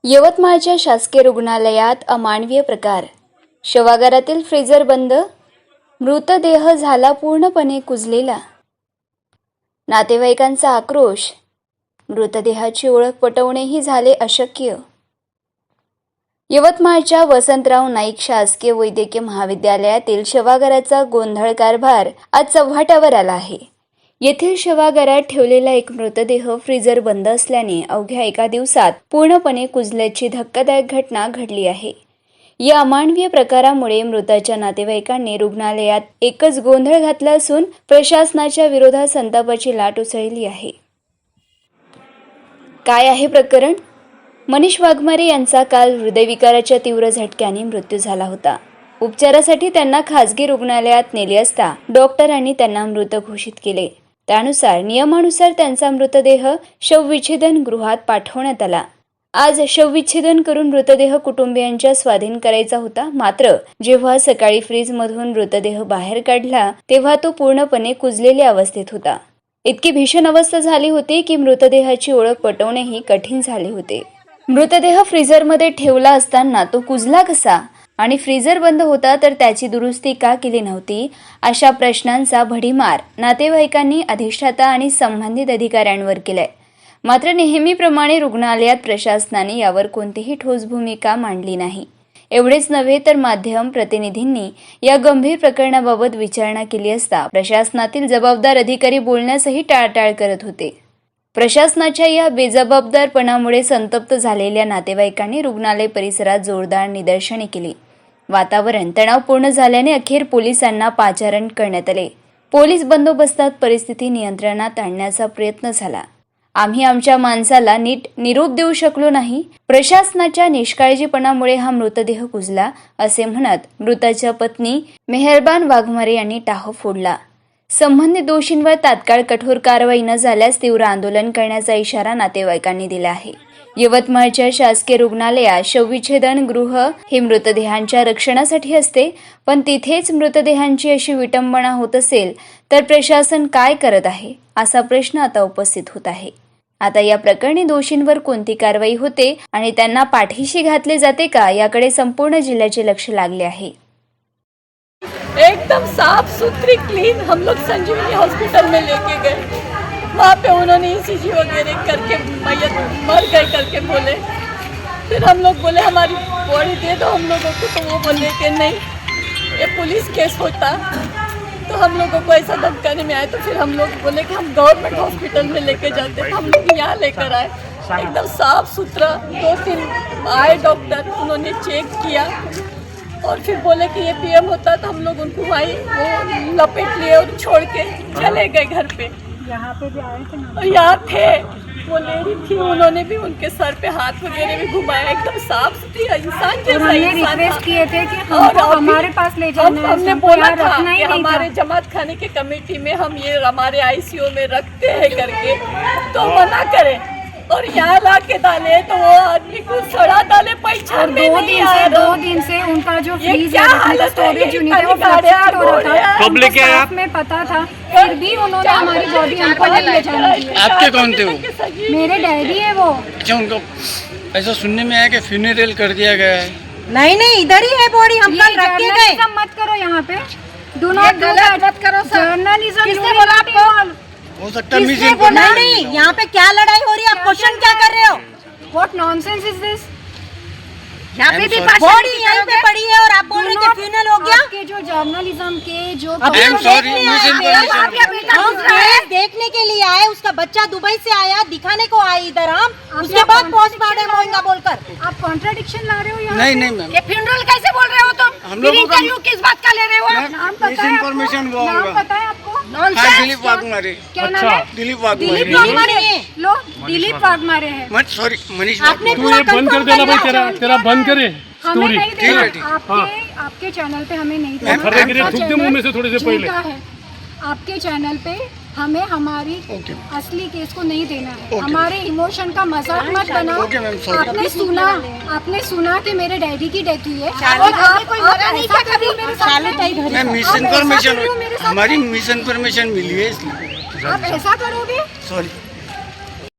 यवतमाळच्या शासकीय रुग्णालयात अमानवीय प्रकार. शवागारातील फ्रीजर बंद. मृतदेह झाला पूर्णपणे कुजलेला. नातेवाईकांचा आक्रोश. मृतदेहाची ओळख पटवणेही झाले अशक्य. यवतमाळच्या वसंतराव नाईक शासकीय वैद्यकीय महाविद्यालयातील शवागाराचा गोंधळ कारभार आज चव्हाट्यावर आला आहे. येथील शवागारात ठेवलेला एक मृतदेह फ्रीजर बंद असल्याने अवघ्या एका दिवसात पूर्णपणे कुजल्याची धक्कादायक घटना घडली आहे. या अमानवीय प्रकारामुळे मृताच्या नातेवाईकांनी रुग्णालयात एकच गोंधळ घातला असून प्रशासनाच्या विरोधात संतापाची लाट उसळली आहे. काय आहे प्रकरण? मनीष वाघमारे यांचा काल हृदयविकाराच्या तीव्र झटक्याने मृत्यू झाला होता. उपचारासाठी त्यांना खासगी रुग्णालयात नेले असता डॉक्टरांनी त्यांना मृत घोषित केले. त्यानुसार नियमानुसार त्यांचा मृतदेह शवविच्छेदन गृहात पाठवण्यात आला. आज शवविच्छेदन करून मृतदेह कुटुंबियांच्या स्वाधीन करायचा होता. मात्र जेव्हा सकाळी फ्रीजमधून मृतदेह बाहेर काढला तेव्हा तो पूर्णपणे कुजलेल्या अवस्थेत होता. इतकी भीषण अवस्था झाली होती की मृतदेहाची ओळख पटवणेही कठीण झाले होते. मृतदेह फ्रीजरमध्ये ठेवला असताना तो कुजला कसा आणि फ्रीजर बंद होता तर त्याची दुरुस्ती का केली नव्हती, अशा प्रश्नांचा भडीमार नातेवाईकांनी अधिष्ठाता आणि संबंधित अधिकाऱ्यांवर केलाय. मात्र नेहमीप्रमाणे रुग्णालयात प्रशासनाने यावर कोणतीही ठोस भूमिका मांडली नाही. एवढेच नव्हे तर माध्यम प्रतिनिधींनी या गंभीर प्रकरणाबाबत विचारणा केली असता प्रशासनातील जबाबदार अधिकारी बोलण्यासही टाळाटाळ करत होते. प्रशासनाच्या या बेजबाबदारपणामुळे संतप्त झालेल्या नातेवाईकांनी रुग्णालय परिसरात जोरदार निदर्शने केली. वातावरण तणावपूर्ण झाल्याने अखेर पोलिसांना पाचारण करण्यात आले. पोलीस बंदोबस्तात परिस्थिती नियंत्रणात आणण्याचा प्रयत्न झाला. आम्ही आमच्या माणसाला नीट निरोप देऊ शकलो नाही. प्रशासनाच्या निष्काळजीपणामुळे हा मृतदेह कुजला, असे म्हणत मृताच्या पत्नी मेहरबान वाघमारे यांनी टाह फोडला. संबंधित दोषींवर तात्काळ कठोर कारवाई न झाल्यास तीव्र आंदोलन करण्याचा इशारा नातेवाईकांनी दिला आहे. यवतमाळच्या शासकीय रुग्णालयात शवविच्छेदन गृह हे मृतदेहांच्या रक्षणासाठी असते, पण तिथेच मृतदेहांची अशी विटंबना होत असेल तर प्रशासन काय करत आहे, असा प्रश्न आता उपस्थित होत आहे. आता या प्रकरणी दोषींवर कोणती कारवाई होते आणि त्यांना पाठीशी घातले जाते का, याकडे संपूर्ण जिल्ह्याचे लक्ष लागले आहे. एकदम साफ सुथरी क्लीन हम लोग संजीवनी हॉस्पिटल में लेके गए. वहाँ पे उन्होंने ECG वगैरह करके मैयत मर गए करके बोले. फिर हम लोग बोले हमारी बॉडी दे दो हम लोगों को, तो वो बोले कि नहीं ये पुलिस केस होता. तो हम लोगों को ऐसा धमकाने में आए. तो फिर हम लोग बोले कि हम गवर्नमेंट हॉस्पिटल में लेके जाते. हम लोग यहाँ लेकर आए. एकदम साफ सुथरा 2-3 आए डॉक्टर, उन्होंने चेक किया और फिर बोले कि ये PM होता. तो हम लोग उनको वहीं वो लपेट लिए और छोड़ के चले गए घर पे. यहाँ पे भी आए थे, यहाँ थे वो लेडी थी, उन्होंने भी उनके सर पे हाथ वगैरह भी घुमाया. एकदम साफ सुथरी इंसान जैसा इंसान रिक्वेस्ट किए थे कि हमको हमारे पास ले जाना है. हमने बोला था कि हमारे जमात खाने के कमेटी में हम ये हमारे ICU में रखते हैं करके, तो मना करे और यहाँ ला के डाले तो वो आदमी को सड़ा डाले. पहचान में नहीं आया. 2 दिन से उनका जो फ्रीज है, स्टोरेज यूनिट है, वो फ्लक्चुएट हो रहा था. कब लेके आए आप? में पता था, फिर भी उन्होंने हमारी बॉडी हमको नहीं ले जाने दी. आपके कौन थे वो? मेरे डैडी है वो. अच्छा, उनको ऐसा सुनने में आया कि फ्यूनरल कर दिया गया है. नहीं इधर ही है बॉडी, हम कल रख के गए. जर्नलिज्म मत करो यहाँ पे. Do not do that. मत करो सर. जर्नलिज्म किसने बोला आपको? हो सकता है मिस नहीं, यहाँ पे क्या लड़ाई हो रही है? आप क्वेश्चन क्या कर रहे हो? What nonsense is this? यहाँ पे भी बॉडी यहीं पे पड़ी है और आप बोल रहे हैं फ्यूनल हो गया. आपके जो जर्नलिज्म के जो अभी हम sorry, हम केस देखने के लिए आए. उसका बच्चा दुबई से आया, दिखाने को आए इधर हम. उसके बाद पोस्टमार्टम होगा बोलकर आप कॉन्ट्राडिक्शन ला रहे हो यहाँ. नहीं मैम, ये फ्यूनरल कैसे बोल रहे हो तुम? हम लोगों का इंटरव्यू किस बात का ले रहे हो? नाम पता है आपको? मिसइंफॉर्मेशन हुआ नाम होगा. पता है आपको? हाँ, दिलीप वाघमारे. क्या नाम है? दिलीप दिलीप वाघमारे. वाघमारे. लो दिलीप वाघमारे हैं. मत सॉरी मनीष आपने वाघमारे. पूरा ये बंद कर देना भाई, तेरा बंद करे हमें स्टोरी. नहीं ठीक है, देना. ठीक. आपके चैनल पे हमें नहीं मैम, देना. फर्रे गिरे आपका थूक दे मुंह में से थोड़े से चैनल पहले. झूठा है. आपके चैनल पे हमें हमारी ओके. असली केस को नहीं देना है. ओके. हमारे इमोशन का मजाक मत बनाओ. Okay ma'am, sorry. आपने सुना कि मेरे डैडी की डेथ हुई है शादी और करके आप कोई आप मरा नहीं ऐसा क्या कर रही हो कभी? मेरे साथ शादी में? कहीं घर- मैम, आप ऐसा कर रही हो मेरे मिसइंफॉर्मेशन साथ हमारी में? मिसइंफॉर्मेशन मिली है इसलिए. आप ऐसा करोगे? सॉरी.